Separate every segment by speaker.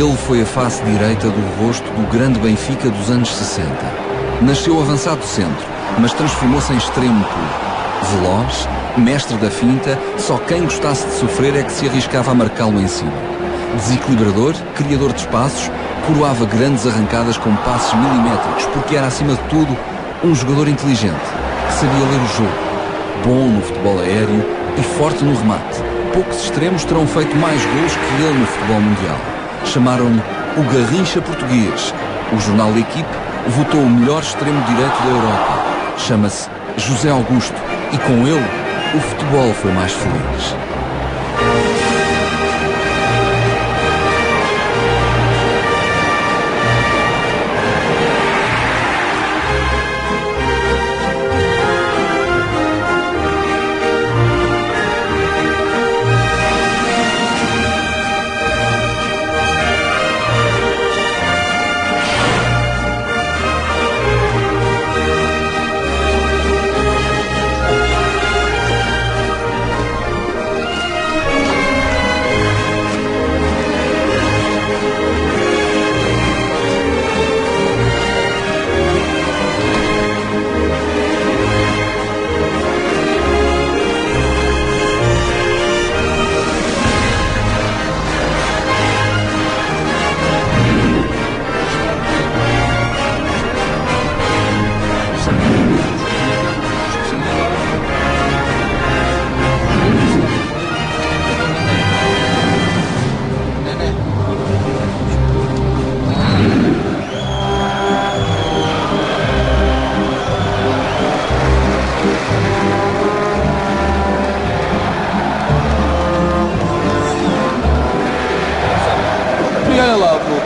Speaker 1: Ele foi a face direita do rosto do grande Benfica dos anos 60. Nasceu avançado centro, mas transformou-se em extremo puro. Veloz, mestre da finta, só quem gostasse de sofrer é que se arriscava a marcá-lo em cima. Desequilibrador, criador de espaços, coroava grandes arrancadas com passes milimétricos, porque era, acima de tudo, um jogador inteligente, que sabia ler o jogo, bom no futebol aéreo e forte no remate. Poucos extremos terão feito mais gols que ele no futebol mundial. Chamaram-no o Garrincha português. O jornal L'Équipe votou o melhor extremo direito da Europa. Chama-se José Augusto e com ele o futebol foi mais feliz.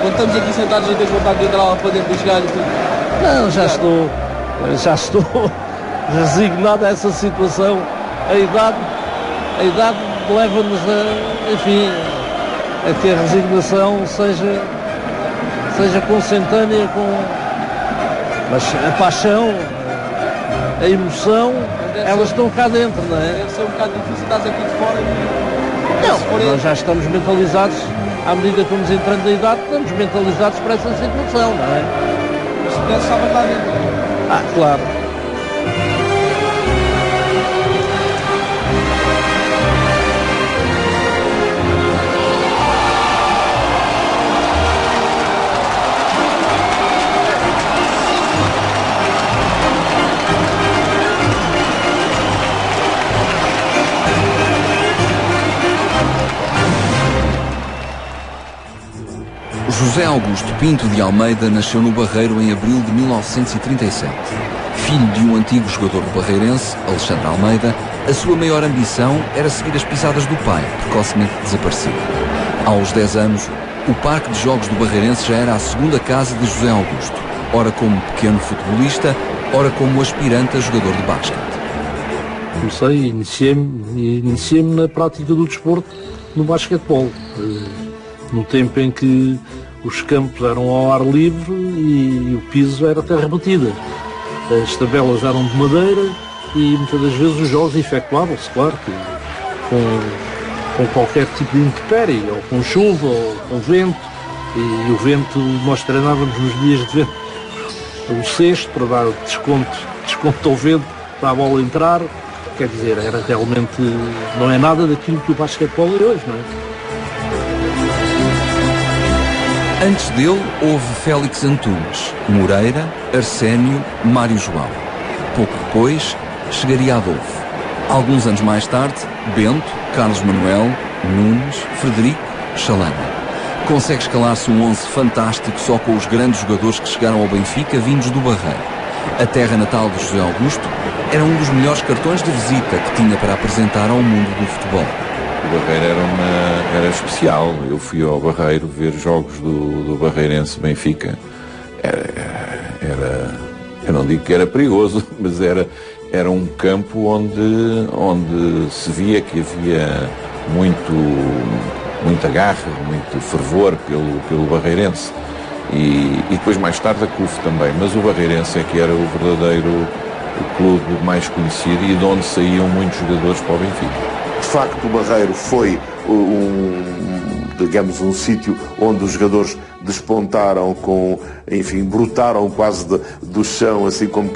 Speaker 2: Quando estamos aqui sentados, não tens vontade de entrar lá para dentro e chegar e tudo?
Speaker 3: Não, já estou resignado a essa situação. A idade leva-nos enfim, a que a resignação seja consentânea mas a paixão, a emoção, elas estão cá dentro, não é?
Speaker 2: Deve ser um bocado difícil, estás aqui de fora e...
Speaker 3: Não, nós já estamos mentalizados, à medida que vamos entrando na idade, estamos mentalizados para essa situação, não é?
Speaker 2: Mas se pudesse, estava lá dentro.
Speaker 3: Claro.
Speaker 1: José Augusto Pinto de Almeida nasceu no Barreiro em abril de 1937. Filho de um antigo jogador do Barreirense, Alexandre Almeida, a sua maior ambição era seguir as pisadas do pai, precocemente desaparecido. Aos 10 anos, o Parque de Jogos do Barreirense já era a segunda casa de José Augusto, ora como pequeno futebolista, ora como aspirante a jogador de basquete.
Speaker 3: Comecei, iniciei-me na prática do desporto no basquetebol, no tempo em que os campos eram ao ar livre e o piso era terra batida. As tabelas eram de madeira e muitas das vezes os jogos efetuavam-se, claro, com qualquer tipo de intempérie, ou com chuva, ou com vento. E o vento, nós treinávamos nos dias de vento o cesto para dar desconto ao vento, para a bola entrar. Quer dizer, era realmente, não é nada daquilo que o basquetebol é hoje, não é?
Speaker 1: Antes dele, houve Félix Antunes, Moreira, Arsénio, Mário João. Pouco depois, chegaria Adolfo. Alguns anos mais tarde, Bento, Carlos Manuel, Nunes, Frederico, Chalana. Consegue escalar-se um 11 fantástico só com os grandes jogadores que chegaram ao Benfica vindos do Barreiro. A terra natal de José Augusto era um dos melhores cartões de visita que tinha para apresentar ao mundo do futebol.
Speaker 4: O Barreiro era especial. Eu fui ao Barreiro ver jogos do Barreirense Benfica. Eu não digo que era perigoso, mas era um campo onde se via que havia muita garra, muito fervor pelo Barreirense. E depois mais tarde a CUF também. Mas o Barreirense é que era o verdadeiro clube mais conhecido e de onde saíam muitos jogadores para o Benfica.
Speaker 5: De facto, o Barreiro foi digamos, um sítio onde os jogadores despontaram brotaram quase do chão, assim como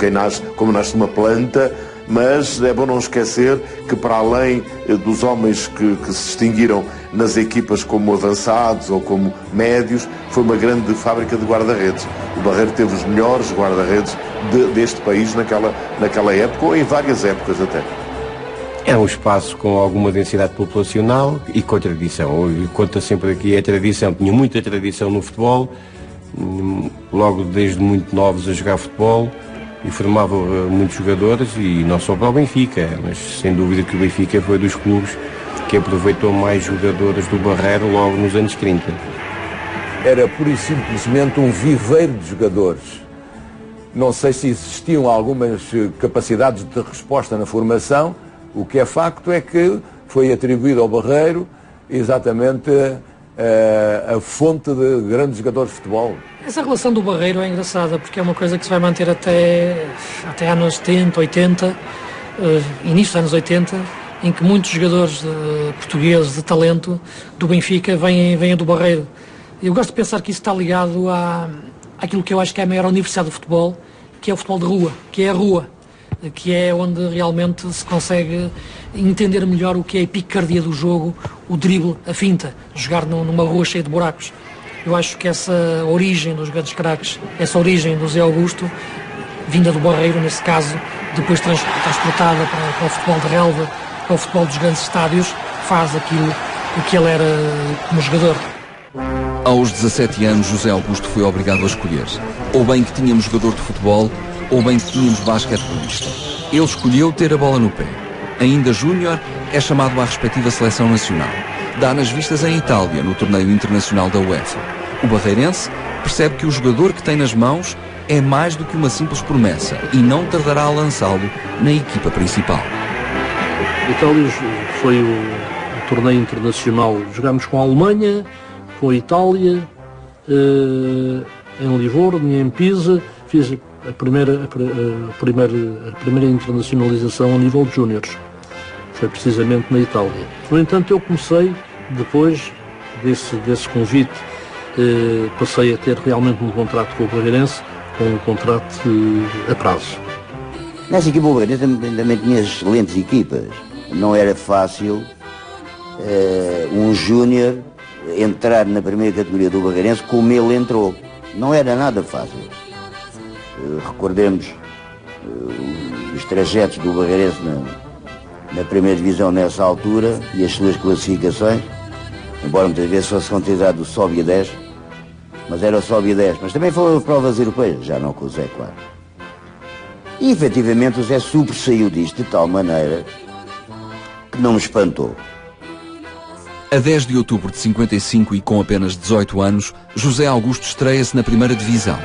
Speaker 5: nasce uma planta. Mas é bom não esquecer que, para além dos homens que se distinguiram nas equipas como avançados ou como médios, foi uma grande fábrica de guarda-redes. O Barreiro teve os melhores guarda-redes deste país naquela época, ou em várias épocas até.
Speaker 6: É um espaço com alguma densidade populacional e com tradição. Conta sempre aqui a tradição. Tinha muita tradição no futebol, logo desde muito novos a jogar futebol, e formava muitos jogadores, e não só para o Benfica, mas sem dúvida que o Benfica foi dos clubes que aproveitou mais jogadores do Barreiro logo nos anos 30.
Speaker 7: Era pura e simplesmente um viveiro de jogadores. Não sei se existiam algumas capacidades de resposta na formação. O que é facto é que foi atribuído ao Barreiro exatamente a fonte de grandes jogadores de futebol.
Speaker 8: Essa relação do Barreiro é engraçada, porque é uma coisa que se vai manter até anos 70, 80, início dos anos 80, em que muitos jogadores portugueses de talento do Benfica vêm do Barreiro. Eu gosto de pensar que isso está ligado àquilo que eu acho que é a maior universidade do futebol, que é o futebol de rua, que é a rua, que é onde realmente se consegue entender melhor o que é a picardia do jogo, o drible, a finta, jogar numa rua cheia de buracos. Eu acho que essa origem dos grandes craques, essa origem do Zé Augusto, vinda do Barreiro, nesse caso, depois transportada para o futebol de relva, para o futebol dos grandes estádios, faz aquilo o que ele era como jogador.
Speaker 1: Aos 17 anos, José Augusto foi obrigado a escolher. Ou bem que tínhamos jogador de futebol, ou bem que tínhamos basquetebolista. Ele escolheu ter a bola no pé. Ainda júnior, é chamado à respectiva seleção nacional. Dá nas vistas em Itália, no torneio internacional da UEFA. O barreirense percebe que o jogador que tem nas mãos é mais do que uma simples promessa e não tardará a lançá-lo na equipa principal.
Speaker 3: Itália foi o torneio internacional. Jogámos com a Alemanha, com a Itália, em Livorno e em Pisa. Fiz a primeira internacionalização a nível de júniores. Foi precisamente na Itália. No entanto, eu comecei, depois desse convite, passei a ter realmente um contrato com o Barreirense, com um contrato a prazo.
Speaker 9: Nessa equipa o Barreirense também tinha excelentes equipas. Não era fácil um júnior entrar na primeira categoria do Barreirense como ele entrou. Não era nada fácil. Recordemos os trajetos do Barreirense na primeira divisão nessa altura e as suas classificações, embora muitas vezes fosse considerado o Sobe a 10, mas era o Sobe a 10, mas também foram provas europeias, já não com o Zé, claro. E efetivamente o Zé sobressaiu disto de tal maneira que não me espantou.
Speaker 1: A 10 de outubro de 55 e com apenas 18 anos, José Augusto estreia-se na primeira divisão.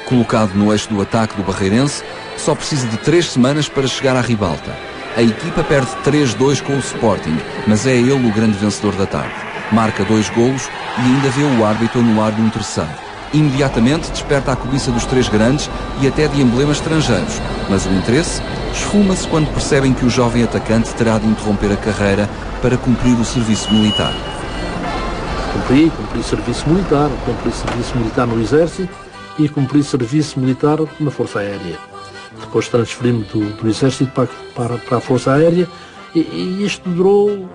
Speaker 1: Colocado no eixo do ataque do Barreirense, só precisa de 3 semanas para chegar à ribalta. A equipa perde 3-2 com o Sporting, mas é ele o grande vencedor da tarde. Marca 2 golos e ainda vê o árbitro anular-lhe um terceiro. Imediatamente desperta a cobiça dos 3 grandes e até de emblemas estrangeiros, mas o interesse esfuma-se quando percebem que o jovem atacante terá de interromper a carreira para cumprir o serviço militar.
Speaker 3: Cumpri serviço militar no Exército e cumpri serviço militar na Força Aérea. Depois transferi-me do Exército para a Força Aérea e isto durou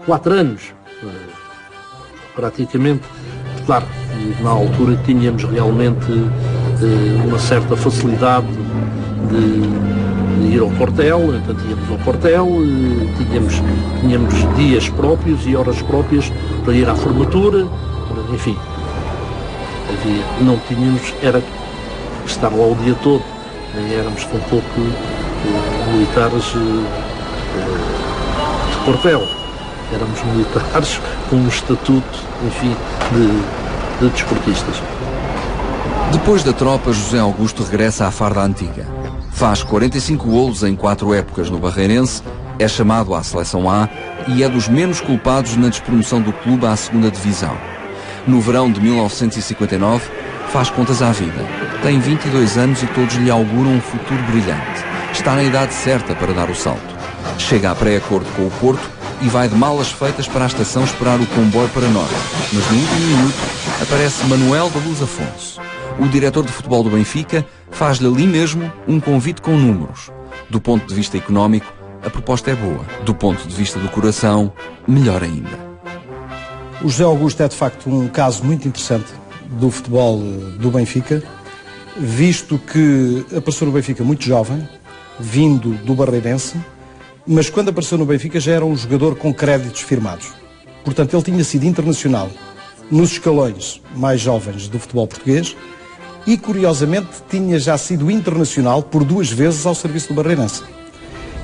Speaker 3: 4 anos, praticamente. Claro, na altura tínhamos realmente uma certa facilidade de ir ao quartel, então íamos ao quartel, tínhamos dias próprios e horas próprias para ir à formatura, enfim. Não tínhamos, era estar lá o dia todo, nem éramos tão pouco militares de quartel. Éramos militares com um estatuto, enfim, de desportistas.
Speaker 1: Depois da tropa, José Augusto regressa à farda antiga. Faz 45 golos em 4 épocas no Barreirense, é chamado à Seleção A e é dos menos culpados na despromoção do clube à segunda divisão. No verão de 1959, faz contas à vida. Tem 22 anos e todos lhe auguram um futuro brilhante. Está na idade certa para dar o salto. Chega a pré-acordo com o Porto e vai de malas feitas para a estação esperar o comboio para norte. Mas no último minuto aparece Manuel da Luz Afonso. O diretor de futebol do Benfica faz-lhe ali mesmo um convite com números. Do ponto de vista económico, a proposta é boa. Do ponto de vista do coração, melhor ainda.
Speaker 10: O José Augusto é de facto um caso muito interessante do futebol do Benfica, visto que apareceu no Benfica muito jovem, vindo do Barreirense, mas quando apareceu no Benfica já era um jogador com créditos firmados. Portanto, ele tinha sido internacional nos escalões mais jovens do futebol português e, curiosamente, tinha já sido internacional por 2 vezes ao serviço do Barreirense.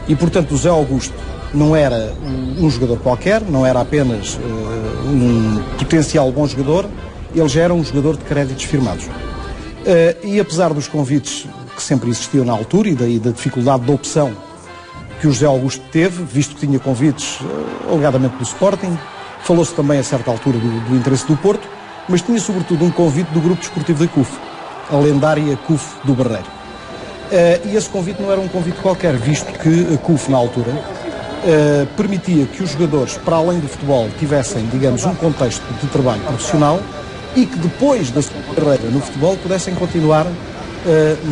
Speaker 10: E, portanto, o José Augusto não era um jogador qualquer, não era apenas um potencial bom jogador, ele já era um jogador de créditos firmados. E apesar dos convites que sempre existiam na altura e daí da dificuldade de opção que o José Augusto teve, visto que tinha convites alegadamente do Sporting, falou-se também a certa altura do interesse do Porto, mas tinha sobretudo um convite do Grupo Desportivo da CUF, a lendária CUF do Barreiro. E esse convite não era um convite qualquer, visto que a CUF, na altura, permitia que os jogadores, para além do futebol, tivessem, digamos, um contexto de trabalho profissional e que depois da sua carreira no futebol pudessem continuar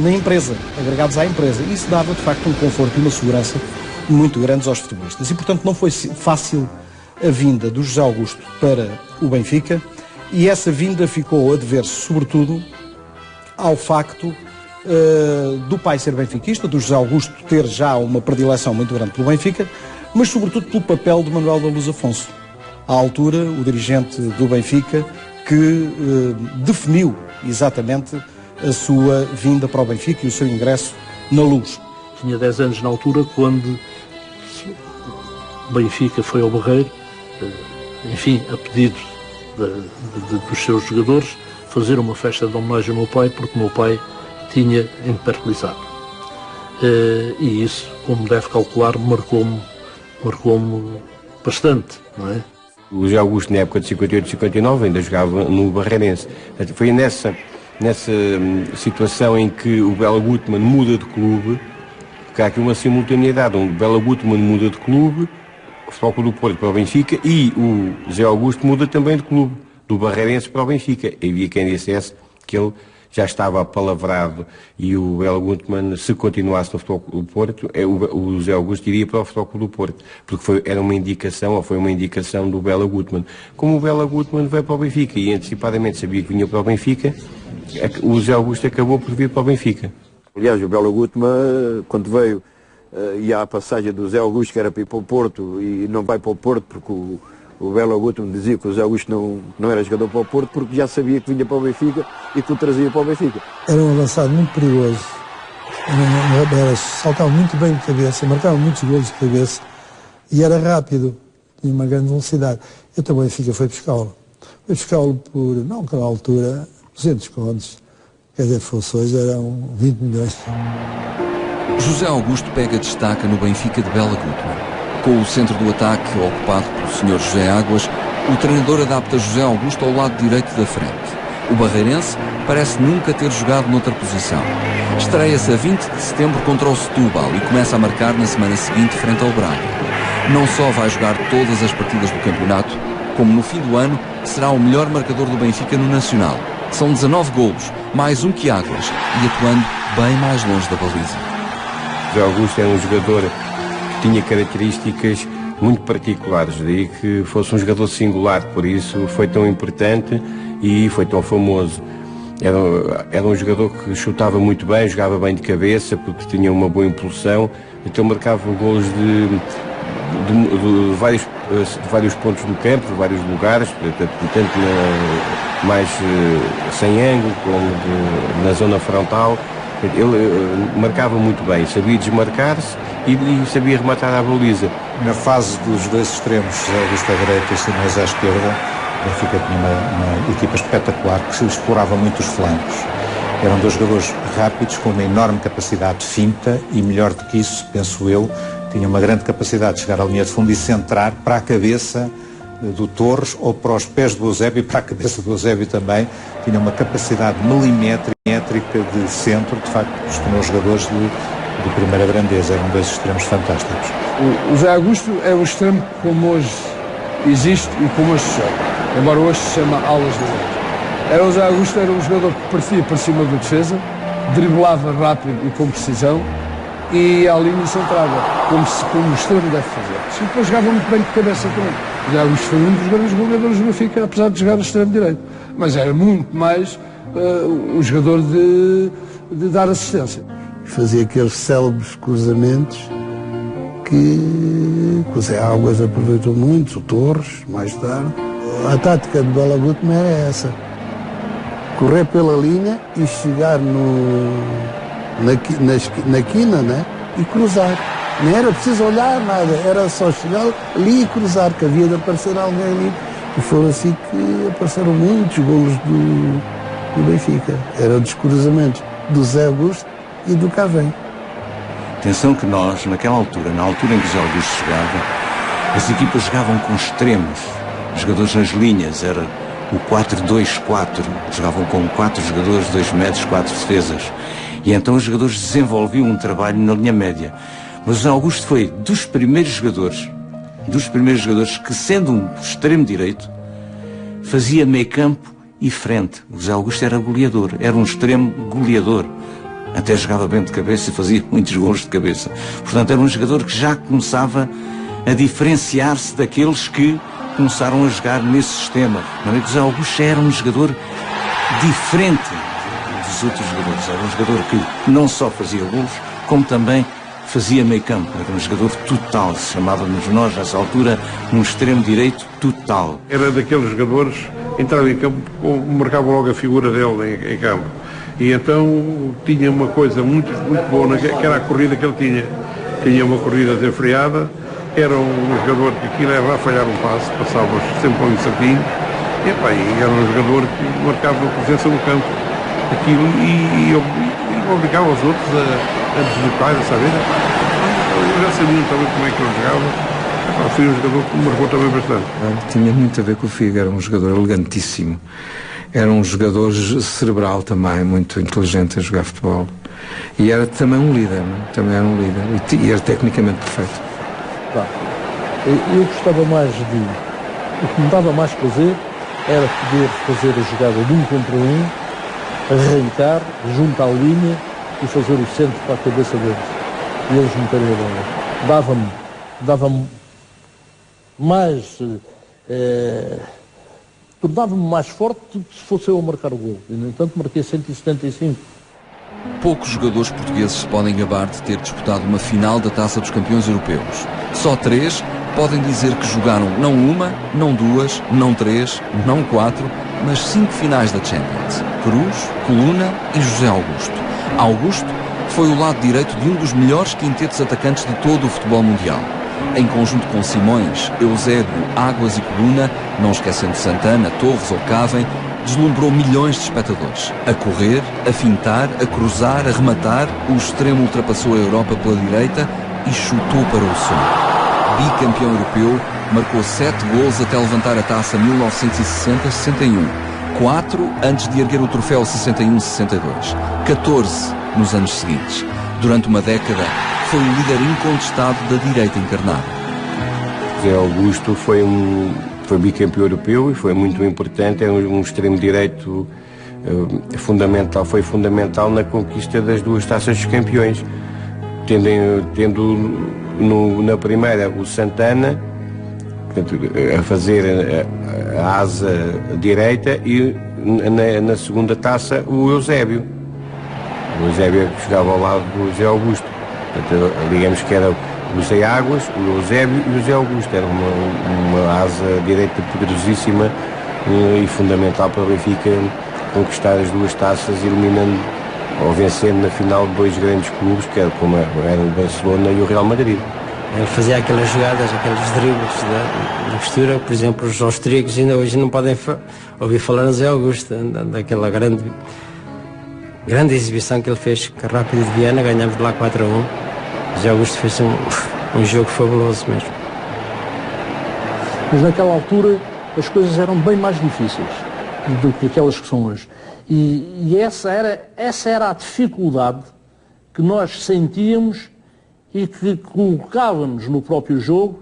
Speaker 10: na empresa, agregados à empresa. Isso dava, de facto, um conforto e uma segurança muito grandes aos futebolistas. E, portanto, não foi fácil a vinda do José Augusto para o Benfica, e essa vinda ficou a dever-se, sobretudo, ao facto do pai ser benfiquista, do José Augusto ter já uma predileção muito grande pelo Benfica, mas sobretudo pelo papel de Manuel da Luz Afonso, à altura o dirigente do Benfica, que definiu exatamente a sua vinda para o Benfica e o seu ingresso na Luz.
Speaker 3: Tinha 10 anos na altura quando o Benfica foi ao Barreiro, enfim, a pedido dos seus jogadores, fazer uma festa de homenagem ao meu pai, porque o meu pai tinha emperlizado. E isso, como deve calcular, marcou-me bastante, não é?
Speaker 6: O José Augusto, na época de 58-59, ainda jogava no Barreirense. Foi nessa situação em que o Bela Gutmann muda de clube, que há aqui uma simultaneidade, onde o Bela Gutmann muda de clube, o Futebol Clube do Porto para o Benfica, e o José Augusto muda também de clube, do Barreirense para o Benfica. Havia quem dissesse que ele já estava apalavrado e o Bela Gutmann, se continuasse no Futebol Clube do Porto, o José Augusto iria para o Futebol Clube do Porto, porque foi uma indicação do Bela Gutmann. Como o Bela Gutmann veio para o Benfica e antecipadamente sabia que vinha para o Benfica, o José Augusto acabou por vir para o Benfica.
Speaker 7: Aliás, o Bela Gutmann, quando veio, ia à passagem do José Augusto, que era para ir para o Porto, e não vai para o Porto porque o Bela Gutmann dizia que o José Augusto não era jogador para o Porto, porque já sabia que vinha para o Benfica e que o trazia para o Benfica.
Speaker 11: Era um avançado muito perigoso, saltava muito bem de cabeça, marcava muitos golos de cabeça e era rápido, tinha uma grande velocidade. Então o Benfica foi buscá-lo. Foi buscá-lo por, não naquela altura, 200 contos, quer dizer, funções eram 20 milhões.
Speaker 1: José Augusto pega destaca no Benfica de Bela Gutmann. Com o centro do ataque ocupado pelo Sr. José Águas, o treinador adapta José Augusto ao lado direito da frente. O barreirense parece nunca ter jogado noutra posição. Estreia-se a 20 de setembro contra o Setúbal e começa a marcar na semana seguinte frente ao Braga. Não só vai jogar todas as partidas do campeonato, como no fim do ano será o melhor marcador do Benfica no Nacional. São 19 golos, mais um que Águas, e atuando bem mais longe da baliza.
Speaker 6: José Augusto era um jogador que tinha características muito particulares, daí que fosse um jogador singular, por isso foi tão importante e foi tão famoso. Era um jogador que chutava muito bem, jogava bem de cabeça, porque tinha uma boa impulsão, então marcava golos de vários pontos do campo, de vários lugares, tanto mais sem ângulo como na zona frontal. Ele marcava muito bem, sabia desmarcar-se e sabia rematar à baliza.
Speaker 12: Na fase dos dois extremos, José Augusto à direita e Simões à esquerda, o Benfica tinha uma equipa espetacular que explorava muito os flancos. Eram dois jogadores rápidos, com uma enorme capacidade de finta e, melhor do que isso, penso eu, tinha uma grande capacidade de chegar à linha de fundo e centrar para a cabeça do Torres ou para os pés do Eusébio e para a cabeça do Eusébio também. Tinha uma capacidade milimétrica de centro, de facto, os tornou jogadores de primeira grandeza, eram dois extremos fantásticos.
Speaker 13: O Zé Augusto é o extremo como hoje existe e como hoje se chama, embora hoje se chama alas direito. O Zé Augusto era um jogador que partia para cima do defesa, driblava rápido e com precisão e à linha centrava, como o extremo deve fazer. E depois jogava muito bem de cabeça também. O Zé Augusto foi um dos grandes goleadores do Benfica, apesar de jogar a extremo direito. Mas era muito mais um jogador de dar assistência.
Speaker 11: Fazia aqueles célebres cruzamentos que o Zé Águas aproveitou muito, o Torres, mais tarde. A tática de Bela Gutmann é essa. Correr pela linha e chegar na quina, né? E cruzar. Nem era preciso olhar nada, era só chegar ali e cruzar, que havia de aparecer alguém ali. E foi assim que apareceram muitos golos do Benfica. Eram dos cruzamentos do Zé Augusto e do Cavém.
Speaker 14: Atenção que nós, naquela altura, na altura em que Zé Augusto jogava, as equipas jogavam com extremos, jogadores nas linhas, era o 4-2-4, jogavam com 4 jogadores, 2 médios, 4 defesas. E então os jogadores desenvolviam um trabalho na linha média. Mas o Zé Augusto foi dos primeiros jogadores que, sendo um extremo direito, fazia meio campo e frente. O Zé Augusto era goleador, era um extremo goleador. Até jogava bem de cabeça e fazia muitos gols de cabeça. Portanto, era um jogador que já começava a diferenciar-se daqueles que começaram a jogar nesse sistema. O Zé Augusto era um jogador diferente dos outros jogadores. Era um jogador que não só fazia gols, como também fazia meio campo. Era um jogador total. Chamávamos nós, nessa altura, um extremo direito total.
Speaker 15: Era daqueles jogadores que entravam em campo, marcavam logo a figura dele em campo. E então tinha uma coisa muito boa, que era a corrida que ele tinha. Tinha uma corrida desenfreada, era um jogador que aquilo era a falhar um passo, passava sempre ali certinho, e era um jogador que marcava a presença no campo. Aquilo e obrigava os outros a deslocar, a saber. Eu já sabia também como é que ele jogava. Foi um jogador que me marcou também bastante.
Speaker 16: Tinha muito a ver com o Figo, era um jogador elegantíssimo. Era um jogador cerebral também, muito inteligente a jogar futebol. E era também um líder, também era um líder. E era tecnicamente perfeito.
Speaker 3: Eu gostava mais o que me dava mais prazer era poder fazer a jogada de 1 contra 1, arrancar junto à linha e fazer o centro para a cabeça deles. E eles meterem a bola. Dava-me mais... tornava-me mais forte do que se fosse eu a marcar o gol. E, no entanto, marquei 175.
Speaker 1: Poucos jogadores portugueses se podem gabar de ter disputado uma final da Taça dos Campeões Europeus. Só 3 podem dizer que jogaram não 1, não 2, não 3, não 4, mas 5 finais da Champions. Cruz, Coluna e José Augusto. Augusto foi o lado direito de um dos melhores quintetos atacantes de todo o futebol mundial. Em conjunto com Simões, Eusébio, Águas e Coluna, não esquecendo Santana, Torres ou Cavém, deslumbrou milhões de espectadores. A correr, a fintar, a cruzar, a rematar, o extremo ultrapassou a Europa pela direita e chutou para o som. Bicampeão europeu, marcou 7 gols até levantar a taça 1960-61. 4 antes de erguer o troféu 61-62. 14 nos anos seguintes. Durante uma década, foi o líder incontestado da direita encarnada.
Speaker 6: Zé Augusto foi bicampeão europeu e foi muito importante, é um extremo direito foi fundamental na conquista das 2 taças dos campeões, tendo na primeira o Santana, portanto, a fazer a asa direita, e na segunda taça o Eusébio. O Eusébio jogava ao lado do Zé Augusto. Portanto, digamos que era o Zé Águas, o Eusébio e o Zé Augusto. Era uma asa direita poderosíssima e fundamental para o Benfica conquistar as 2 taças, eliminando ou vencendo na final 2 grandes clubes, que era como era o Barcelona e o Real Madrid.
Speaker 17: Ele fazia aquelas jogadas, aqueles dribles de costura. Por exemplo, os austríacos ainda hoje não podem ouvir falar no Zé Augusto, daquela grande exibição que ele fez com a Rápida de Viena. Ganhámos de lá 4-1. O Zé Augusto fez um jogo fabuloso mesmo.
Speaker 3: Mas naquela altura as coisas eram bem mais difíceis do que aquelas que são hoje. E essa era a dificuldade que nós sentíamos e que colocávamos no próprio jogo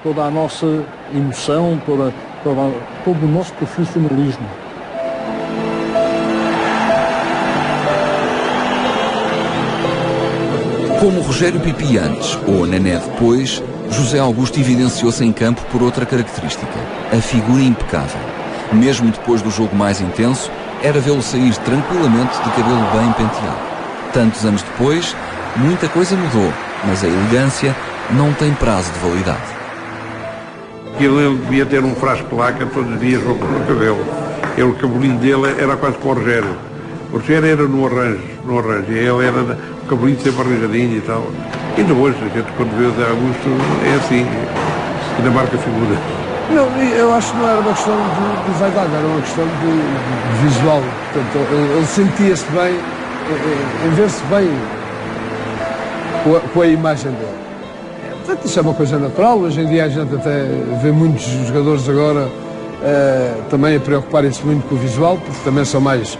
Speaker 3: toda a nossa emoção, todo o nosso profissionalismo.
Speaker 1: Como Rogério Pipi antes, ou Nené depois, José Augusto evidenciou-se em campo por outra característica, a figura impecável. Mesmo depois do jogo mais intenso, era vê-lo sair tranquilamente de cabelo bem penteado. Tantos anos depois, muita coisa mudou, mas a elegância não tem prazo de validade.
Speaker 15: Ele devia ter um frasco de laca todos os dias para pôr no cabelo. O cabelinho dele era quase para o Rogério. O Rogério era no arranjo, e ele era o cabelinho sempre arranjadinho e tal. Ainda hoje, a gente quando vê o Zé Augusto é assim, ainda marca a figura.
Speaker 13: Não, eu acho que não era uma questão de vaidade, era uma questão de visual. Portanto, ele sentia-se bem, em ver-se bem com a imagem dele. Portanto, isso é uma coisa natural. Hoje em dia a gente até vê muitos jogadores agora também a preocuparem-se muito com o visual, porque também são mais,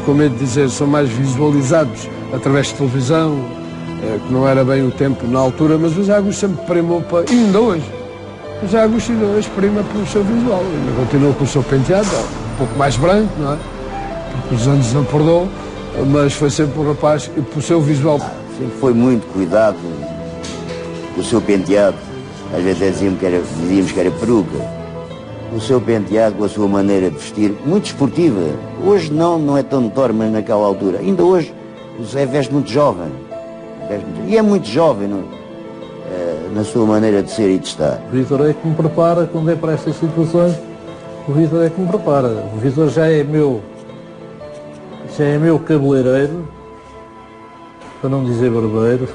Speaker 13: como é de dizer, são mais visualizados através de televisão, que não era bem o tempo na altura, mas o Zé Augusto sempre primou para... E ainda hoje. O Zé Augusto ainda hoje prima pelo seu visual. Ele continua com o seu penteado, um pouco mais branco, não é? Porque os anos não perdoam, mas foi sempre um rapaz e pelo seu visual.
Speaker 9: Sempre foi muito cuidado com o seu penteado. Às vezes dizíamos que era peruca. O seu penteado, com a sua maneira de vestir, muito esportiva. Hoje não é tão notório, mas naquela altura. Ainda hoje o Zé veste muito jovem. E é muito jovem, não é? Na sua maneira de ser e de estar.
Speaker 3: O Vítor é que me prepara quando é para estas situações. O Vítor é que me prepara. O Vítor já é meu cabeleireiro, para não dizer barbeiro,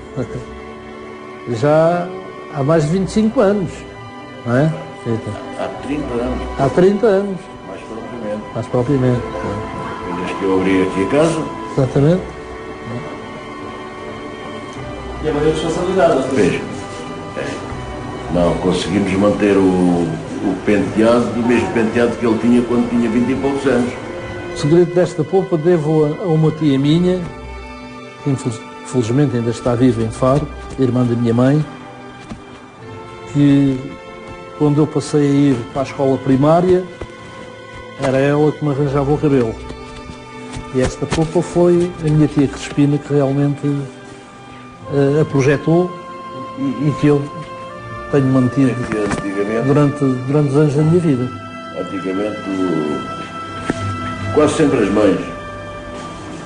Speaker 3: já há mais de 25 anos, não é?
Speaker 7: Há 30 anos.
Speaker 3: Há 30 anos.
Speaker 7: Mais propriamente. Desde que eu abri aqui a casa.
Speaker 3: Exatamente.
Speaker 2: E a maior responsabilidade.
Speaker 7: Veja. Não, conseguimos manter o penteado, do mesmo penteado que ele tinha quando tinha 20 e poucos anos.
Speaker 3: O segredo desta polpa devo a uma tia minha, que infelizmente ainda está viva em Faro, irmã da minha mãe, que quando eu passei a ir para a escola primária, era ela que me arranjava o cabelo. E esta polpa foi a minha tia Crispina que realmente a projetou e que eu tenho mantido durante os anos da minha vida.
Speaker 7: Antigamente, quase sempre as mães,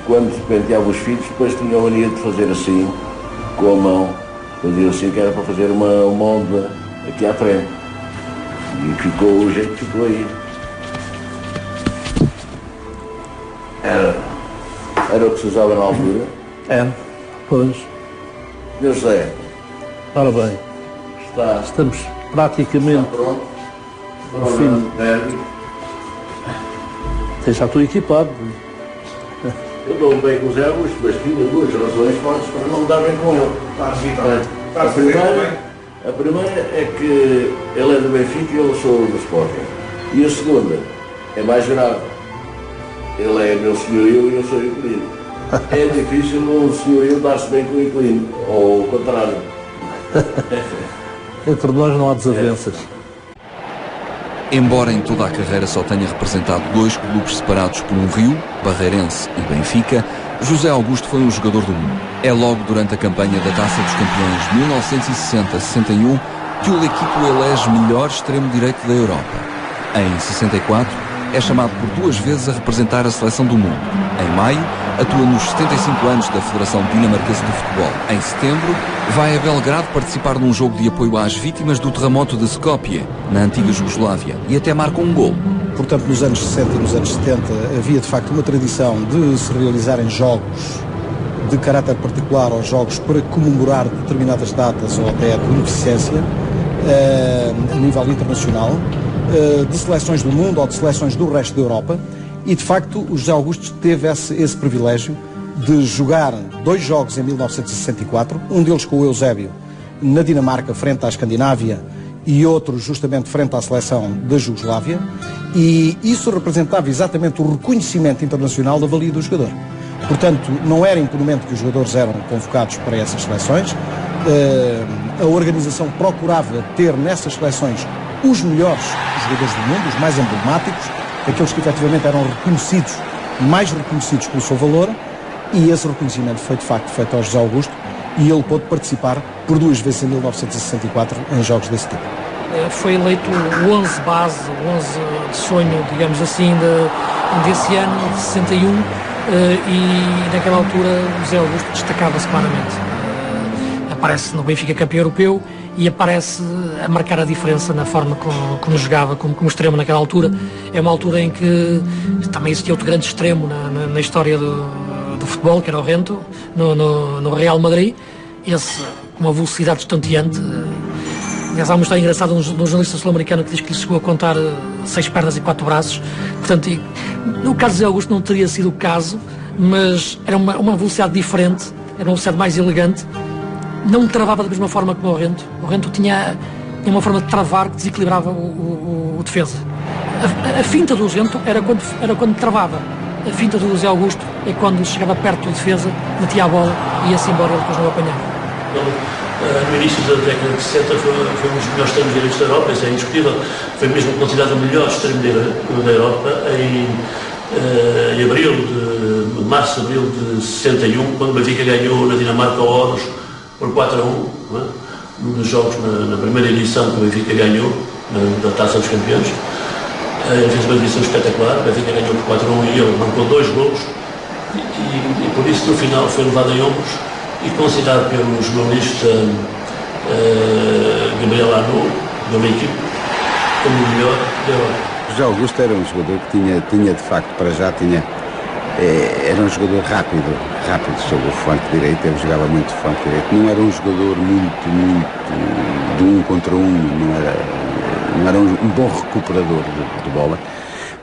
Speaker 7: quando penteavam os filhos, depois tinham a mania de fazer assim, com a mão, faziam assim, que era para fazer uma onda aqui à frente. E ficou o jeito que ficou aí. Era o que se usava na altura?
Speaker 3: Pois.
Speaker 7: Meu José.
Speaker 3: Ora bem. Estamos praticamente no fim. Já estou equipado.
Speaker 7: Eu dou bem com o Zé Augusto, mas tinha duas razões fortes para não me dar bem com ele. A primeira é que ele é do Benfica e eu sou do Sporting. E a segunda é mais grave. Ele é meu senhorio e eu sou inquilino. É difícil um senhorio dar-se bem com o inquilino, ou o contrário.
Speaker 3: Entre nós não há desavenças.
Speaker 1: Embora em toda a carreira só tenha representado 2 clubes separados por um rio, Barreirense e Benfica, José Augusto foi um jogador do mundo. É logo durante a campanha da Taça dos Campeões 1960-61 que o L'Équipe o elege melhor extremo-direito da Europa. Em 64, é chamado por 2 vezes a representar a seleção do mundo. Em maio, atua nos 75 anos da Federação Dinamarquesa de Futebol. Em setembro, vai a Belgrado participar num jogo de apoio às vítimas do terremoto de Skopje, na antiga Jugoslávia, e até marca um gol.
Speaker 10: Portanto, nos anos 60 e nos anos 70 havia de facto uma tradição de se realizarem jogos de caráter particular, ou jogos para comemorar determinadas datas ou até de beneficência a nível internacional, de seleções do mundo ou de seleções do resto da Europa, e de facto o José Augusto teve esse privilégio de jogar 2 jogos em 1964, um deles com o Eusébio na Dinamarca frente à Escandinávia e outro justamente frente à seleção da Jugoslávia, e isso representava exatamente o reconhecimento internacional da valia do jogador. Portanto, não era impunemente que os jogadores eram convocados para essas seleções. A organização procurava ter nessas seleções os melhores jogadores do mundo, os mais emblemáticos, aqueles que efetivamente eram reconhecidos, mais reconhecidos pelo seu valor, e esse reconhecimento foi de facto feito ao José Augusto, e ele pôde participar por 2 vezes em 1964 em jogos desse tipo.
Speaker 8: Foi eleito o 11 base, o 11 de sonho, digamos assim, desse ano, de 61, e naquela altura o José Augusto destacava-se claramente. Aparece no Benfica campeão europeu e aparece a marcar a diferença na forma como jogava, como extremo naquela altura. É uma altura em que também existia outro grande extremo na história do futebol, que era o Rento, no Real Madrid, esse com uma velocidade estonteante. Há uma história engraçada de um jornalista sul-americano que diz que lhe chegou a contar 6 pernas e 4 braços. Portanto, no caso de José Augusto não teria sido o caso, mas era uma velocidade diferente, era uma velocidade mais elegante. Não travava da mesma forma como o Rento. O Rento tinha uma forma de travar que desequilibrava o defesa. A finta do Rento era quando travava. A finta do José Augusto é quando chegava perto do defesa, metia a bola e ia-se embora, ele depois não apanhava.
Speaker 18: No início da década de 60 foi um dos melhores extremos direitos da Europa, isso é indiscutível. Foi mesmo considerado o melhor extremo da Europa em março, abril de 61, quando o Benfica ganhou na Dinamarca ao Aarhus por 4-1, não é? Nos jogos na primeira edição que o Benfica ganhou, da Taça dos Campeões. Ele fez uma edição espetacular, o Benfica ganhou por 4-1 e ele marcou 2 golos, e por isso no final foi levado em ombros e considerado pelo jornalista Gabriel Arnaud, da minha equipe, como o melhor da Europa.
Speaker 19: José Augusto era um jogador que tinha de facto, para já, era um jogador rápido sobre o flanco direito, ele jogava muito flanco direito, não era um jogador muito de 1 contra 1, não era um bom recuperador de bola,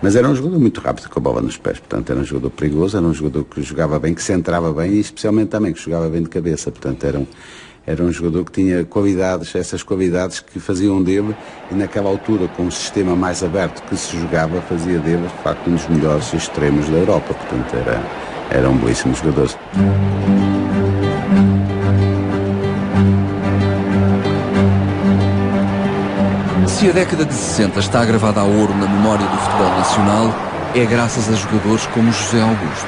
Speaker 19: mas era um jogador muito rápido com a bola nos pés, portanto era um jogador perigoso, era um jogador que jogava bem, que centrava bem e especialmente também que jogava bem de cabeça, portanto era um jogador que tinha qualidades, essas qualidades que faziam dele, e naquela altura com um sistema mais aberto que se jogava, fazia dele de facto um dos melhores extremos da Europa, portanto era um belíssimo jogador.
Speaker 1: Se a década de 60 está gravada a ouro na memória do futebol nacional, é graças a jogadores como José Augusto.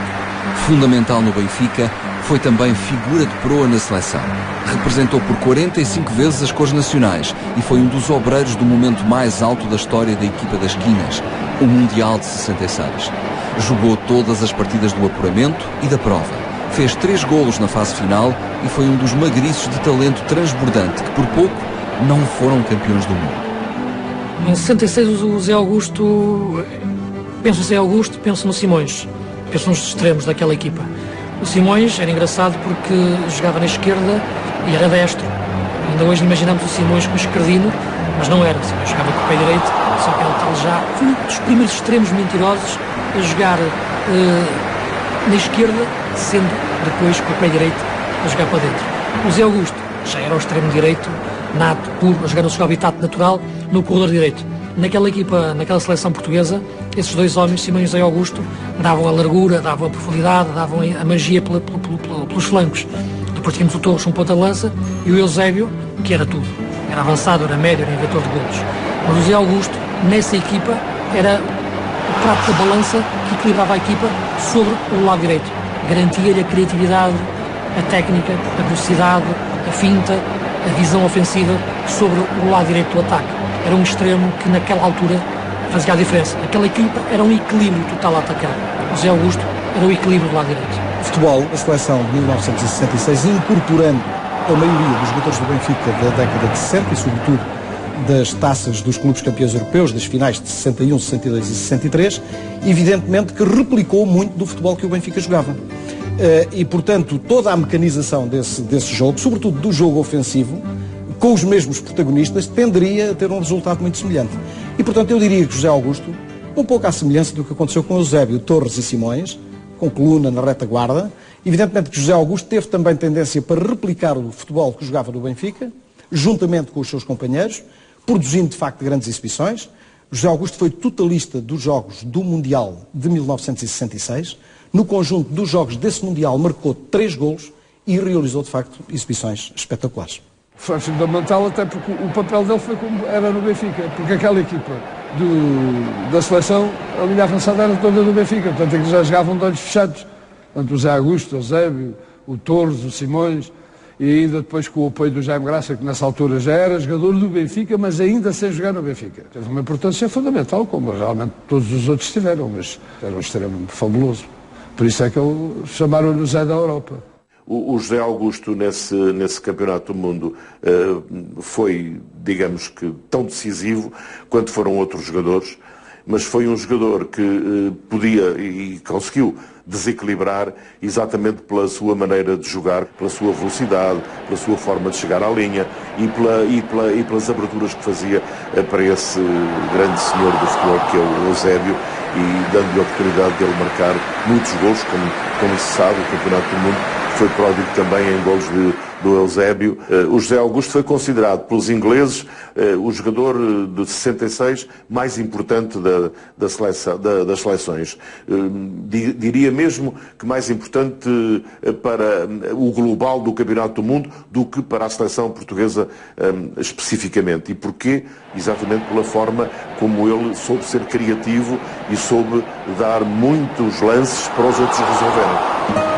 Speaker 1: Fundamental no Benfica, foi também figura de proa na seleção. Representou por 45 vezes as cores nacionais e foi um dos obreiros do momento mais alto da história da equipa das Quinas, o Mundial de 66. Jogou todas as partidas do apuramento e da prova. Fez 3 golos na fase final e foi um dos magriços de talento transbordante que por pouco não foram campeões do mundo.
Speaker 8: Em 66 o José Augusto, penso no José Augusto, penso no Simões, penso nos extremos daquela equipa. O Simões era engraçado porque jogava na esquerda e era destro. Ainda hoje imaginamos o Simões como esquerdino, mas não era. O Simões jogava com o pé direito, só que ele tal já foi um dos primeiros extremos mentirosos a jogar na esquerda, sendo depois com o pé direito a jogar para dentro. O José Augusto já era o extremo direito, nato, puro, a jogar no seu habitat natural, no corredor direito. Naquela equipa, naquela seleção portuguesa, esses 2 homens, Simões e José Augusto, davam a largura, davam a profundidade, davam a magia pelos flancos. Depois tínhamos o Torres, um ponta-lança, e o Eusébio, que era tudo. Era avançado, era médio, era inventor de golos. Mas o José Augusto, nessa equipa, era o prato da balança que equilibrava a equipa sobre o lado direito. Garantia-lhe a criatividade, a técnica, a velocidade, a finta, a visão ofensiva sobre o lado direito do ataque. Era um extremo que naquela altura fazia a diferença. Aquela equipa era um equilíbrio total a atacar. O José Augusto era o equilíbrio do lado direito.
Speaker 10: O futebol, a seleção de 1966, incorporando a maioria dos jogadores do Benfica da década de 60 e sobretudo das taças dos clubes campeões europeus, das finais de 61, 62 e 63, evidentemente que replicou muito do futebol que o Benfica jogava. E, portanto, toda a mecanização desse jogo, sobretudo do jogo ofensivo, com os mesmos protagonistas, tenderia a ter um resultado muito semelhante. E, portanto, eu diria que José Augusto, um pouco à semelhança do que aconteceu com Eusébio, Torres e Simões, com coluna na retaguarda, evidentemente que José Augusto teve também tendência para replicar o futebol que jogava no Benfica, juntamente com os seus companheiros, produzindo, de facto, grandes exibições. José Augusto foi totalista dos jogos do Mundial de 1966, no conjunto dos jogos desse Mundial marcou 3 golos e realizou de facto exibições espetaculares.
Speaker 13: Foi fundamental até porque o papel dele foi como era no Benfica, porque aquela equipa da seleção, a linha avançada era toda do Benfica, portanto eles já jogavam de olhos fechados. Portanto, o Zé Augusto, o Eusébio, o Torres, o Simões, e ainda depois com o apoio do Jaime Graça, que nessa altura já era jogador do Benfica, mas ainda sem jogar no Benfica. Teve uma importância fundamental, como realmente todos os outros tiveram, mas era um extremo fabuloso. Por isso é que chamaram-lhe o Zé da Europa.
Speaker 5: O José Augusto, nesse Campeonato do Mundo, foi, digamos que, tão decisivo quanto foram outros jogadores, mas foi um jogador que podia e conseguiu desequilibrar exatamente pela sua maneira de jogar, pela sua velocidade, pela sua forma de chegar à linha e pelas aberturas que fazia para esse grande senhor do futebol que é o Eusébio, e dando-lhe a oportunidade de ele marcar muitos gols, como se sabe, o Campeonato do Mundo foi pródigo também em gols do Eusébio. O José Augusto foi considerado pelos ingleses o jogador de 66 mais importante das seleções. Diria mesmo que mais importante para o global do Campeonato do Mundo do que para a seleção portuguesa especificamente. E porquê? Exatamente pela forma como ele soube ser criativo e soube dar muitos lances para os outros resolverem.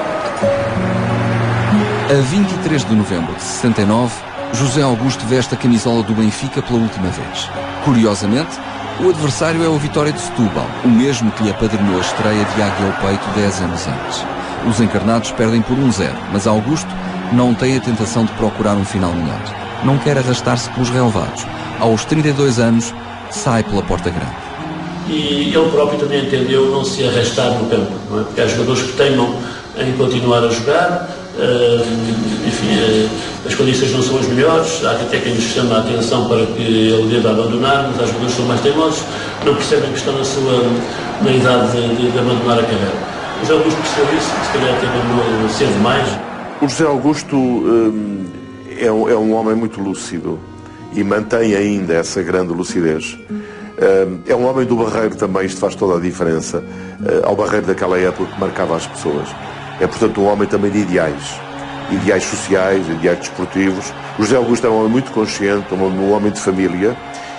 Speaker 1: A 23 de novembro de 69, José Augusto veste a camisola do Benfica pela última vez. Curiosamente, o adversário é o Vitória de Setúbal, o mesmo que lhe apadrinhou a estreia de Águia ao Peito 10 anos antes. Os encarnados perdem por 1-0, mas Augusto não tem a tentação de procurar um final melhor. Não quer arrastar-se pelos relevados. Aos 32 anos, sai pela porta grande.
Speaker 18: E ele próprio também entendeu não se arrastar no campo, não é? Porque há jogadores que teimam em continuar a jogar. Enfim, as condições não são as melhores, há até quem nos chama a atenção para que ele deva abandonar, mas há jogadores que são mais teimosos, não percebem que estão na idade de abandonar a carreira. O José Augusto percebeu isso, se calhar até abandonou cedo demais.
Speaker 5: O José Augusto é um homem muito lúcido e mantém ainda essa grande lucidez. É um homem do Barreiro também, isto faz toda a diferença, ao Barreiro daquela época que marcava as pessoas. É, portanto, um homem também de ideais sociais, ideais desportivos. O José Augusto era um homem muito consciente, um homem de família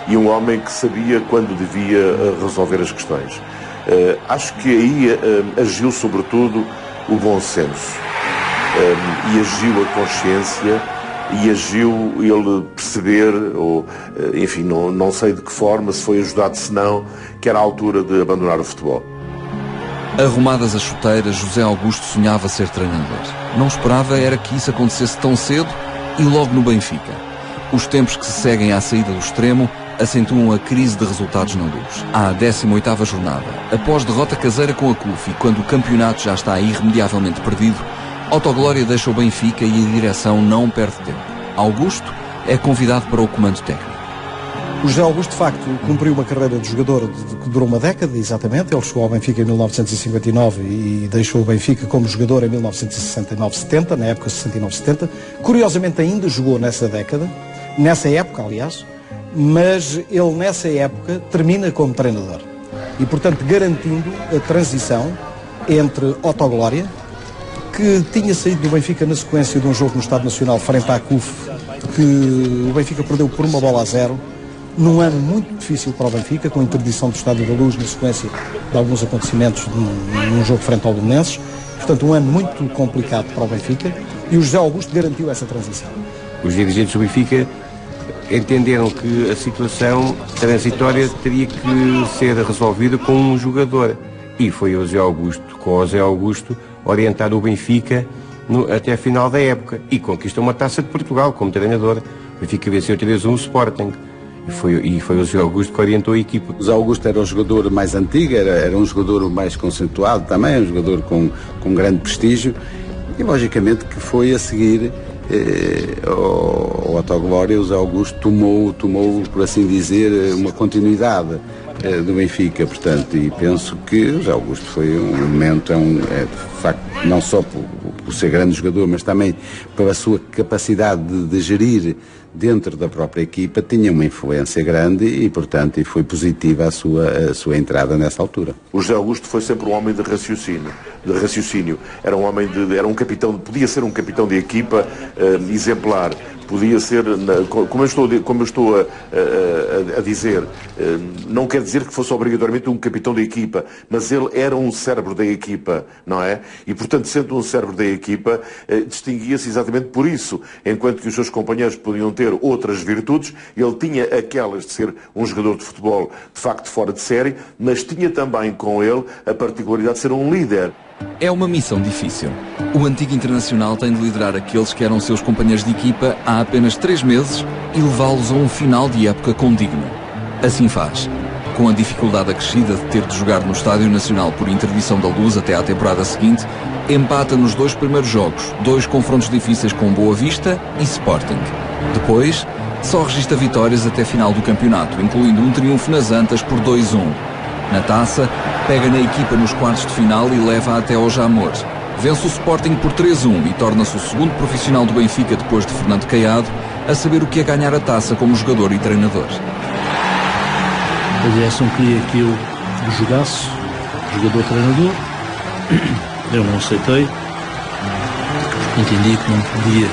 Speaker 5: e um homem que sabia quando devia resolver as questões. Acho que aí agiu, sobretudo, o bom senso. E agiu a consciência e agiu ele perceber, ou, enfim, não sei de que forma, se foi ajudado, se não, que era a altura de abandonar o futebol.
Speaker 1: Arrumadas as chuteiras, José Augusto sonhava ser treinador. Não esperava era que isso acontecesse tão cedo e logo no Benfica. Os tempos que se seguem à saída do extremo acentuam a crise de resultados na Luz. À 18ª jornada, após derrota caseira com a CUF e quando o campeonato já está irremediavelmente perdido, Autoglória deixa o Benfica e a direção não perde tempo. Augusto é convidado para o comando técnico.
Speaker 10: O José Augusto, de facto, cumpriu uma carreira de jogador que durou uma década, exatamente. Ele chegou ao Benfica em 1959 e deixou o Benfica como jogador em 1969-70, na época 69-70. Curiosamente, ainda jogou nessa época, aliás, mas ele, nessa época, termina como treinador. E, portanto, garantindo a transição entre Autoglória, que tinha saído do Benfica na sequência de um jogo no Estádio Nacional frente à CUF, que o Benfica perdeu por 1-0, num ano muito difícil para o Benfica, com a interdição do Estádio da Luz na sequência de alguns acontecimentos num jogo frente ao Belenenses. Portanto, um ano muito complicado para o Benfica, e o José Augusto garantiu essa transição.
Speaker 6: Os dirigentes do Benfica entenderam que a situação transitória teria que ser resolvida com um jogador. E foi o José Augusto, com o José Augusto, orientar o Benfica até a final da época. E conquistou uma Taça de Portugal como treinador. O Benfica venceu 3-1 o Sporting. E foi o José Augusto que orientou a equipa.
Speaker 19: O José Augusto era o jogador mais antigo, era um jogador mais conceituado também, um jogador com grande prestígio. E logicamente que foi a seguir ao Autoglória, o José Augusto tomou, por assim dizer, uma continuidade do Benfica, portanto, e penso que o José Augusto foi um elemento, de facto, não só por ser grande jogador, mas também pela sua capacidade de gerir dentro da própria equipa, tinha uma influência grande e, portanto, e foi positiva a sua entrada nessa altura.
Speaker 5: O José Augusto foi sempre um homem de raciocínio. raciocínio. Era um homem era um capitão, podia ser um capitão de equipa exemplar. Podia ser, como eu estou a dizer, não quer dizer que fosse obrigatoriamente um capitão da equipa, mas ele era um cérebro da equipa, não é? E, portanto, sendo um cérebro da equipa, distinguia-se exatamente por isso. Enquanto que os seus companheiros podiam ter outras virtudes, ele tinha aquelas de ser um jogador de futebol, de facto, fora de série, mas tinha também com ele a particularidade de ser um líder.
Speaker 1: É uma missão difícil. O antigo internacional tem de liderar aqueles que eram seus companheiros de equipa há apenas 3 meses e levá-los a um final de época condigno. Assim faz. Com a dificuldade acrescida de ter de jogar no Estádio Nacional por interdição da luz até à temporada seguinte, empata nos 2 primeiros jogos, 2 confrontos difíceis com Boa Vista e Sporting. Depois, só registra vitórias até final do campeonato, incluindo um triunfo nas Antas por 2-1. Na taça, pega na equipa nos quartos de final e leva até ao Jamor. Vence o Sporting por 3-1 e torna-se o segundo profissional do Benfica depois de Fernando Caiado a saber o que é ganhar a taça como jogador e treinador.
Speaker 3: A direção queria que eu jogasse, jogador-treinador. Eu não aceitei. Entendi que não podia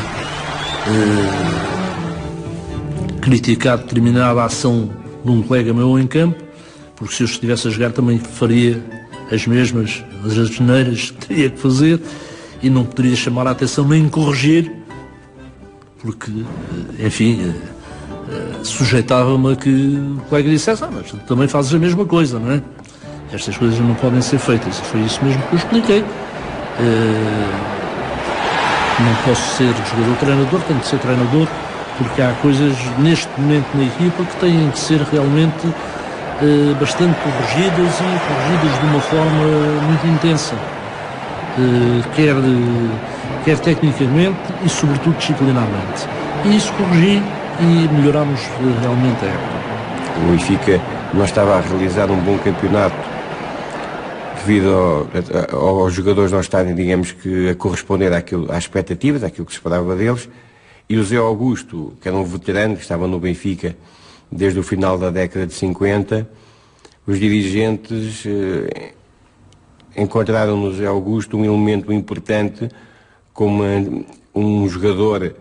Speaker 3: criticar determinada ação de um colega meu em campo, porque se eu estivesse a jogar também faria as mesmas asneiras que teria que fazer e não poderia chamar a atenção nem corrigir, porque, enfim, sujeitava-me a que o colega dissesse: mas tu também fazes a mesma coisa, não é? Estas coisas não podem ser feitas. Foi isso mesmo que eu expliquei. Não posso ser jogador-treinador, tenho de ser treinador, porque há coisas neste momento na equipa que têm de ser realmente bastante corrigidas e corrigidas de uma forma muito intensa, quer tecnicamente e sobretudo disciplinarmente. E isso corrigi e melhorámos realmente a época.
Speaker 6: O Benfica não estava a realizar um bom campeonato devido aos jogadores não estarem, digamos que, a corresponder às expectativas, àquilo que se esperava deles, e o Zé Augusto, que era um veterano que estava no Benfica desde o final da década de 50, os dirigentes encontraram no Zé Augusto um elemento importante como um jogador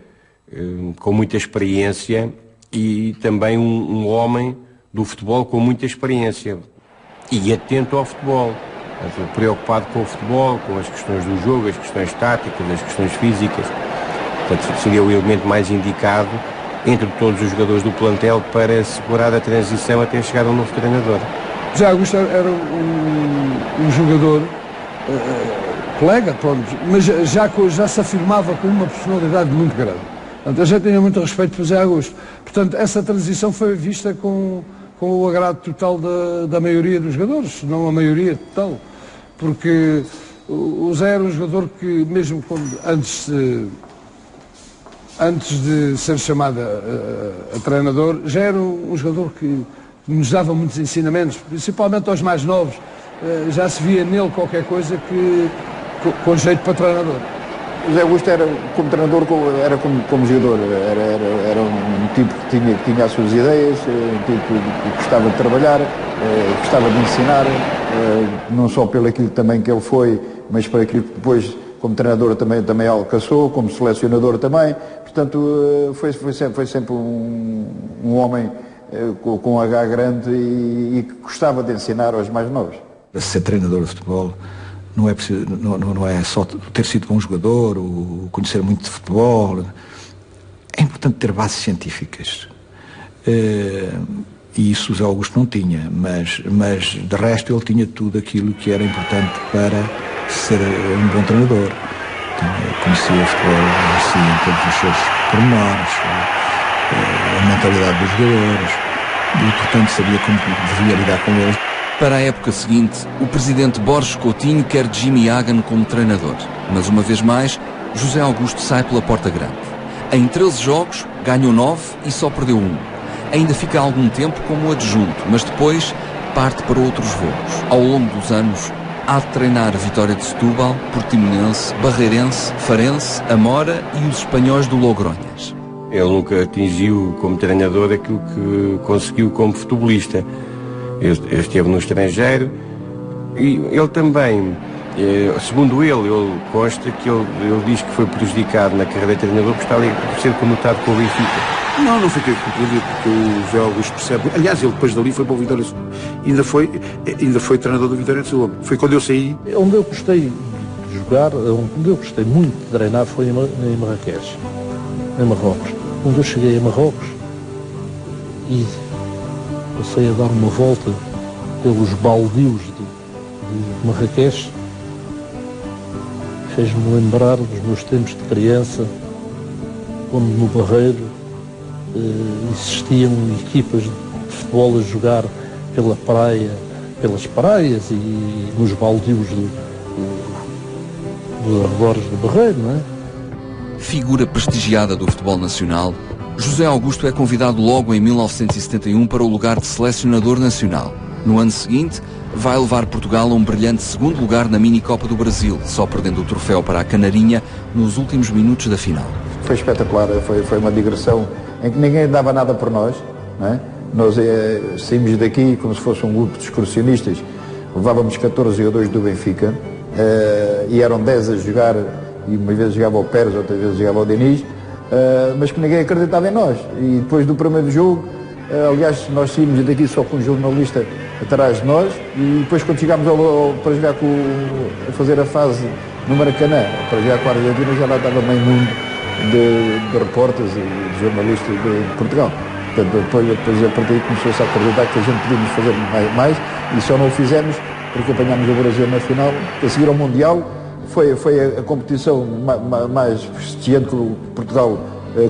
Speaker 6: com muita experiência e também um homem do futebol com muita experiência e atento ao futebol, preocupado com o futebol, com as questões do jogo, as questões táticas, as questões físicas. Portanto, seria o elemento mais indicado entre todos os jogadores do plantel para assegurar a transição até chegar ao novo treinador.
Speaker 13: José Augusto era um jogador colega, pronto, mas já se afirmava com uma personalidade muito grande. Portanto, eu já tinha muito respeito por José Augusto. Portanto, essa transição foi vista com o agrado total da maioria dos jogadores, não a maioria total, porque o Zé era um jogador que, mesmo antes de ser chamado a treinador, já era um jogador que nos dava muitos ensinamentos, principalmente aos mais novos. Já se via nele qualquer coisa com jeito para treinador.
Speaker 12: O Zé Augusto era como treinador, era como jogador, era um tipo que tinha as suas ideias, um tipo que gostava de trabalhar, gostava de ensinar, não só pelo aquilo também que ele foi, mas por aquilo que depois, como treinador, também alcançou, como selecionador também. Portanto, foi sempre um homem com H grande e que gostava de ensinar aos mais novos.
Speaker 20: Ser treinador de futebol não é só ter sido bom jogador ou conhecer muito de futebol. É importante ter bases científicas. E isso o Zé Augusto não tinha, mas de resto ele tinha tudo aquilo que era importante para ser um bom treinador. Conhecia o futebol em todos os seus pormenores, a mentalidade dos jogadores e, portanto, sabia como devia lidar com eles.
Speaker 1: Para a época seguinte, o presidente Borges Coutinho quer Jimmy Hagan como treinador, mas uma vez mais, José Augusto sai pela porta grande. Em 13 jogos, ganhou 9 e só perdeu 1. Ainda fica algum tempo como adjunto, mas depois parte para outros voos. Ao longo dos anos, há de treinar a Vitória de Setúbal, Portimonense, Barreirense, Farense, Amora e os espanhóis do Logronhas.
Speaker 6: Ele nunca atingiu como treinador aquilo que conseguiu como futebolista. Ele esteve no estrangeiro e ele também Segundo ele consta que ele diz que foi prejudicado na carreira de treinador por estar ali por ser conotado com o Benfica.
Speaker 21: Não fiquei compreendido, porque o José Augusto percebe. Aliás, ele depois dali foi para o Vitória de Setúbal. Ainda foi treinador do Vitória de Setúbal. Foi quando eu saí.
Speaker 3: Onde eu gostei de jogar, onde eu gostei muito de treinar foi em Marrakech, em Marrocos. Quando eu cheguei a Marrocos e passei a dar uma volta pelos baldios de Marrakech, fez-me lembrar dos meus tempos de criança, onde no Barreiro existiam equipas de futebol a jogar pela praia, pelas praias e nos baldios dos arredores do Barreiro, não é?
Speaker 1: Figura prestigiada do futebol nacional, José Augusto é convidado logo em 1971 para o lugar de selecionador nacional. No ano seguinte, vai levar Portugal a um brilhante segundo lugar na Mini-Copa do Brasil, só perdendo o troféu para a Canarinha nos últimos minutos da final.
Speaker 22: Foi espetacular, foi uma digressão em que ninguém dava nada por nós, não é? Nós saímos daqui como se fosse um grupo de excursionistas, levávamos 14-2 do Benfica, e eram 10 a jogar, e uma vez jogava o Pérez, outra vez jogava o Denis, mas que ninguém acreditava em nós. E depois do primeiro jogo, aliás, nós saímos daqui só com um jornalista atrás de nós, e depois quando chegámos para jogar a fazer a fase no Maracanã, para jogar com a Argentina, já lá estava meio mundo de repórteres e de jornalistas de Portugal. Portanto, depois a partir daí começou-se a acreditar que a gente podíamos fazer mais, e só não o fizemos porque apanhámos o Brasil na final. A seguir ao Mundial foi a competição mais prestigiante que o Portugal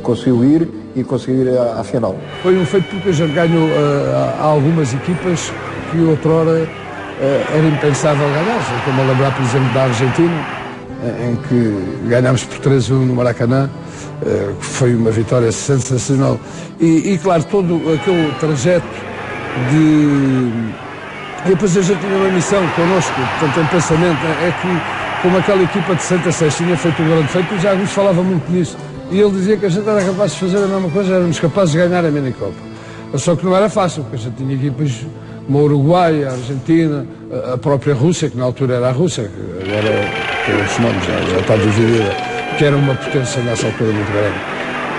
Speaker 22: conseguiu ir, e conseguiu ir à final.
Speaker 13: Foi um feito porque a gente ganhou a algumas equipas que outrora era impensável ganhar. Estou-me a lembrar, por exemplo, da Argentina, em que ganhámos por 3-1 no Maracanã, que foi uma vitória sensacional. E claro, todo aquele trajeto de... E depois a gente tinha uma missão connosco, portanto, em pensamento, é que como aquela equipa de 66 tinha feito um grande feito, o José Augusto falava muito nisso. E ele dizia que a gente era capaz de fazer a mesma coisa, éramos capazes de ganhar a Mini-Copa. Só que não era fácil, porque a gente tinha equipas como a Uruguai, a Argentina, a própria Rússia, que na altura era a Rússia, que agora tem outros nomes, já está dividida, que era uma potência nessa altura muito grande.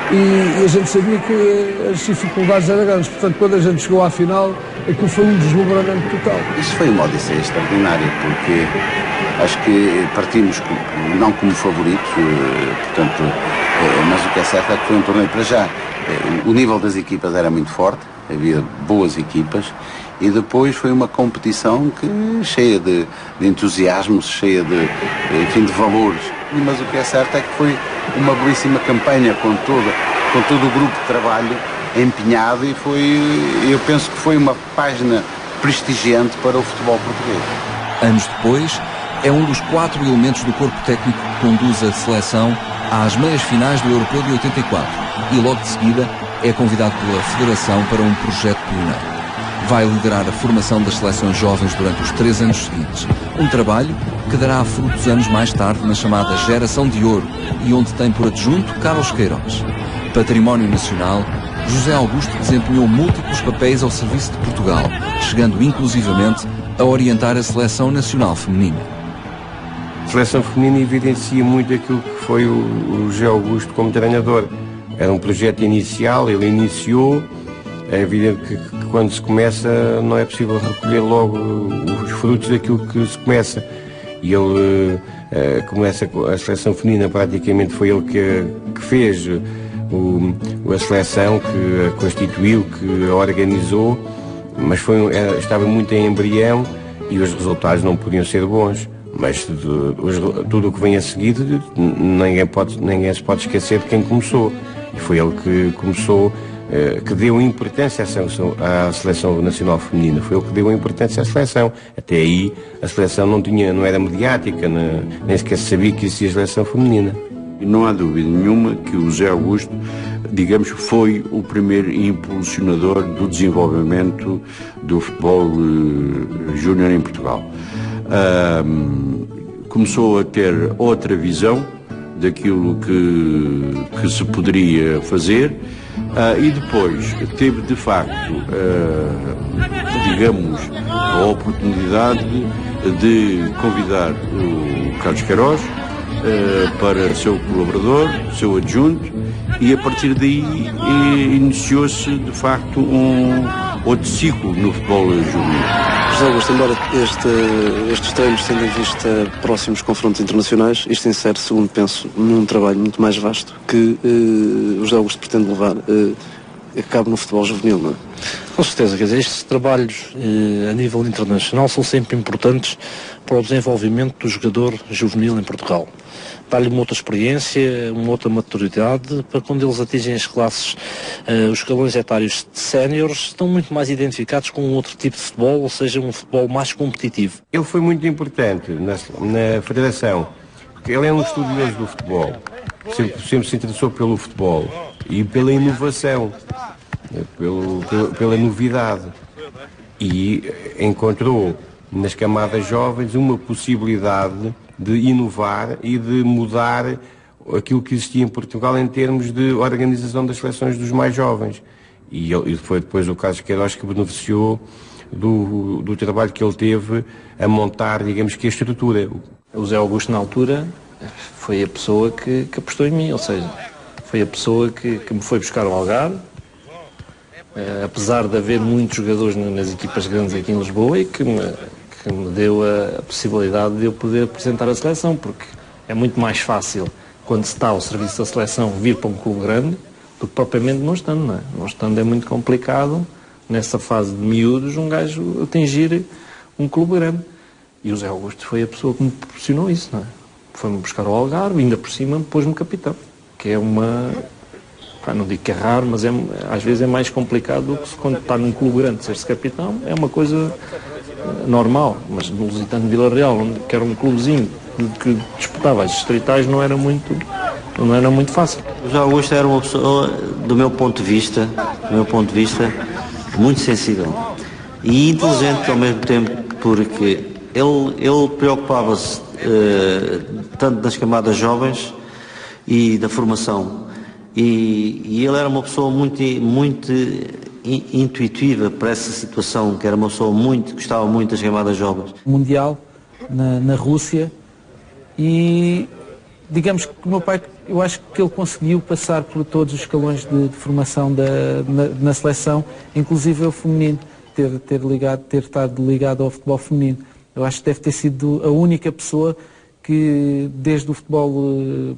Speaker 13: E a gente sabia que as dificuldades eram grandes, portanto, quando a gente chegou à final, aquilo foi um deslumbramento total.
Speaker 19: Isso foi uma odisseia extraordinária, porque acho que partimos não como favoritos, portanto, mas o que é certo é que foi um torneio para já. O nível das equipas era muito forte, havia boas equipas, e depois foi uma competição cheia de entusiasmo, cheia de valores. Mas o que é certo é que foi uma belíssima campanha com todo o grupo de trabalho empenhado, e eu penso que foi uma página prestigiante para o futebol português.
Speaker 1: Anos depois, é um dos 4 elementos do corpo técnico que conduz a seleção às meias finais do Europeu de 84, e logo de seguida é convidado pela Federação para um projeto pioneiro. Vai liderar a formação das seleções jovens durante os 3 anos seguintes. Um trabalho que dará frutos anos mais tarde na chamada Geração de Ouro, e onde tem por adjunto Carlos Queiroz. Património nacional, José Augusto desempenhou múltiplos papéis ao serviço de Portugal, chegando inclusivamente a orientar a Seleção Nacional Feminina.
Speaker 6: A Seleção Feminina evidencia muito aquilo que foi o José Augusto como treinador. Era um projeto inicial, ele iniciou. É evidente que quando se começa não é possível recolher logo os frutos daquilo que se começa. E ele começa com a Seleção Feminina, praticamente foi ele que fez a seleção, que a constituiu, que a organizou, mas estava muito em embrião e os resultados não podiam ser bons. Mas tudo o que vem a seguir, ninguém se pode esquecer de quem começou. E foi ele que começou, que deu importância à Seleção Nacional Feminina. Foi ele que deu importância à seleção. Até aí a seleção não era mediática, nem sequer sabia que existia a Seleção Feminina.
Speaker 21: Não há dúvida nenhuma que o José Augusto, digamos, foi o primeiro impulsionador do desenvolvimento do futebol júnior em Portugal. Começou a ter outra visão daquilo que se poderia fazer, e depois teve de facto, digamos, a oportunidade de convidar o Carlos Queiroz para seu colaborador, seu adjunto, e a partir daí iniciou-se de facto outro ciclo no futebol juvenil.
Speaker 4: José Augusto, embora estes treinos tendo em vista próximos confrontos internacionais, isto insere, segundo penso, num trabalho muito mais vasto que o José Augusto pretende levar a cabo no futebol juvenil, não é?
Speaker 3: Com certeza, quer dizer, estes trabalhos a nível internacional são sempre importantes para o desenvolvimento do jogador juvenil em Portugal. Dá-lhe uma outra experiência, uma outra maturidade, para quando eles atingem as classes, os escalões etários de séniores, estão muito mais identificados com um outro tipo de futebol, ou seja, um futebol mais competitivo.
Speaker 6: Ele foi muito importante na Federação, porque ele é um estudioso do futebol, sempre se interessou pelo futebol e pela inovação, pela novidade, e encontrou nas camadas jovens uma possibilidade de inovar e de mudar aquilo que existia em Portugal em termos de organização das seleções dos mais jovens. E foi depois o Carlos Queiroz que beneficiou do trabalho que ele teve a montar, digamos que a estrutura.
Speaker 3: O José Augusto, na altura, foi a pessoa que apostou em mim, ou seja, foi a pessoa que me foi buscar ao Algarve, apesar de haver muitos jogadores nas equipas grandes aqui em Lisboa, e que me deu a possibilidade de eu poder apresentar a seleção, porque é muito mais fácil, quando se está ao serviço da seleção, vir para um clube grande, do que propriamente não estando, não é? Não estando é muito complicado, nessa fase de miúdos, um gajo atingir um clube grande. E o José Augusto foi a pessoa que me proporcionou isso, não é? Foi-me buscar ao Algarve, ainda por cima pôs-me capitão, que é uma... não digo que é raro, mas às vezes é mais complicado do que quando está num clube grande ser-se capitão, é uma coisa normal, mas no Lusitano Vila Real, que era um clubezinho que disputava as distritais, não era muito fácil.
Speaker 11: O José Augusto era uma pessoa, do meu ponto de vista, muito sensível e inteligente ao mesmo tempo, porque ele preocupava-se tanto nas camadas jovens e da formação, e ele era uma pessoa muito intuitiva para essa situação, que era uma pessoa que gostava muito das camadas jovens.
Speaker 23: Mundial na Rússia, e digamos que o meu pai, eu acho que ele conseguiu passar por todos os escalões de formação na seleção, inclusive o feminino, ter estado ligado ao futebol feminino. Eu acho que deve ter sido a única pessoa que desde o futebol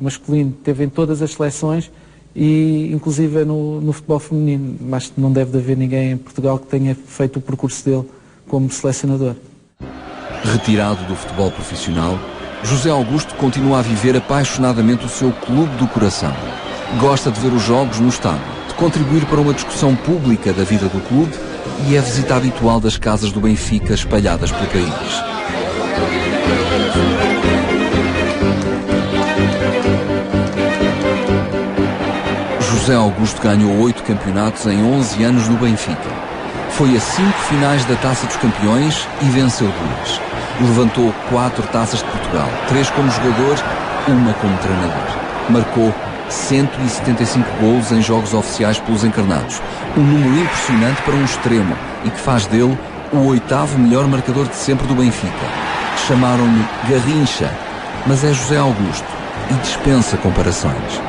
Speaker 23: masculino teve em todas as seleções, e inclusive no futebol feminino, mas não deve haver ninguém em Portugal que tenha feito o percurso dele como selecionador.
Speaker 1: Retirado do futebol profissional, José Augusto continua a viver apaixonadamente o seu clube do coração. Gosta de ver os jogos no estádio, de contribuir para uma discussão pública da vida do clube, e é visita habitual das casas do Benfica espalhadas pelo país. José Augusto ganhou 8 campeonatos em 11 anos no Benfica. Foi a 5 finais da Taça dos Campeões e venceu 2. Levantou 4 taças de Portugal, 3 como jogador, 1 como treinador. Marcou 175 golos em jogos oficiais pelos encarnados. Um número impressionante para um extremo, e que faz dele o 8º melhor marcador de sempre do Benfica. Chamaram-lhe Garrincha, mas é José Augusto e dispensa comparações.